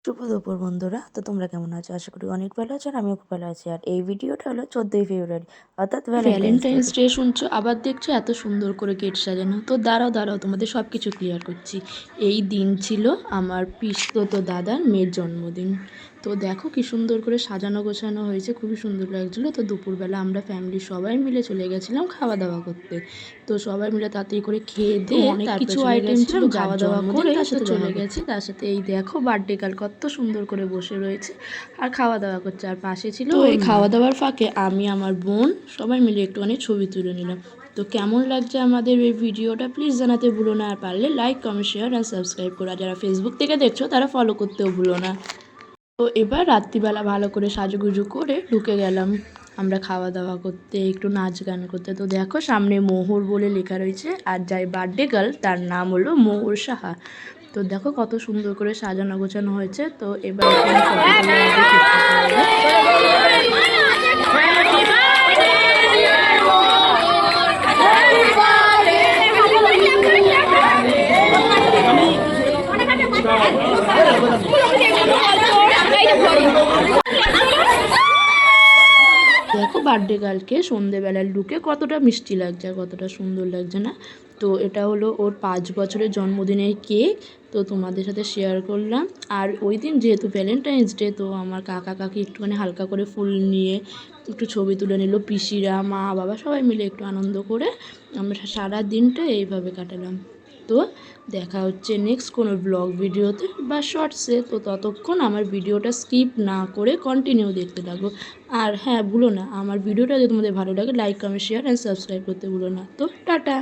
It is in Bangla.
শুভ দুপুর বন্ধুরা। তো তোমরা কেমন আছো? আশা করি অনেক ভালো আছো আর আমিও খুব ভালো আছি। আর এই ভিডিওটা হলো 14ই ফেব্রুয়ারি অর্থাৎ ভ্যালেন্টাইন্স ভ্যালেন্টাইন্স ডে। ডে শুনছো, আবার দেখছো এত সুন্দর করে গেট সাজানো। তো দাঁড়াও দাঁড়াও, তোমাদের সব কিছু ক্লিয়ার করছি। এই দিন ছিল আমার পিসতো দাদার মেয়ের জন্মদিন। তো দেখো কি সুন্দর করে সাজানো গোছানো হয়েছে, খুবই সুন্দর লাগছিলো। তো দুপুরবেলা আমরা ফ্যামিলি সবাই মিলে চলে গেছিলাম খাওয়া দাওয়া করতে। তো সবাই মিলে তাড়াতাড়ি করে খেয়ে দিয়ে অনেক কিছু আইটেম ছিল, খাওয়া দাওয়া করে তো চলে গেছি। তার সাথে এই দেখো বার্থডে গার্ল কত সুন্দর করে বসে রয়েছে আর খাওয়া দাওয়া করছে, আর পাশে ছিল ওই খাওয়া দাওয়ার ফাঁকে আমি আমার বোন সবাই মিলে একটুখানি ছবি তুলে নিলাম। তো কেমন লাগছে আমাদের এই ভিডিওটা প্লিজ জানাতে ভুলো না, আর পারলে লাইক কমেন্ট শেয়ার আর সাবস্ক্রাইব করো। যারা ফেসবুক থেকে দেখছো তারা ফলো করতেও ভুলো না। তো এবার রাত্রিবেলা ভালো করে সাজুগুজু করে ঢুকে গেলাম আমরা খাওয়া দাওয়া করতে, একটু নাচ গান করতে। তো দেখো সামনে মোহর বলে লেখা রয়েছে, আর যাই বার্থডে গার্ল তার নাম হলো মোহর সাহা। তো দেখো কত সুন্দর করে সাজানো গোছানো হয়েছে। তো এবার দেখো বার্থডে গার্লকে সন্ধেবেলার লুকে কতটা মিষ্টি লাগছে আর কতটা সুন্দর লাগছে না। তো এটা হলো ওর 5 বছরের জন্মদিনের কেক। তো তোমাদের সাথে শেয়ার করলাম। আর ওই দিন যেহেতু ভ্যালেন্টাইন্স ডে, তো আমার কাকা কাকি একটুখানি হালকা করে ফুল নিয়ে একটু ছবি তুলে নিল, পিসিরা মা বাবা সবাই মিলে একটু আনন্দ করে আমরা সারা দিনটা এইভাবে কাটালাম। তো দেখা হচ্ছে নেক্সট কোনো ব্লগ ভিডিওতে বা শর্টসে। তো ততক্ষণ আমার ভিডিওটা স্কিপ না করে কন্টিনিউ দেখতে থাকো। আর হ্যাঁ, ভুলো না আমার ভিডিওটা যদি তোমাদের ভালো লাগে like comment share and subscribe করতে ভুলো না। তো টাটা।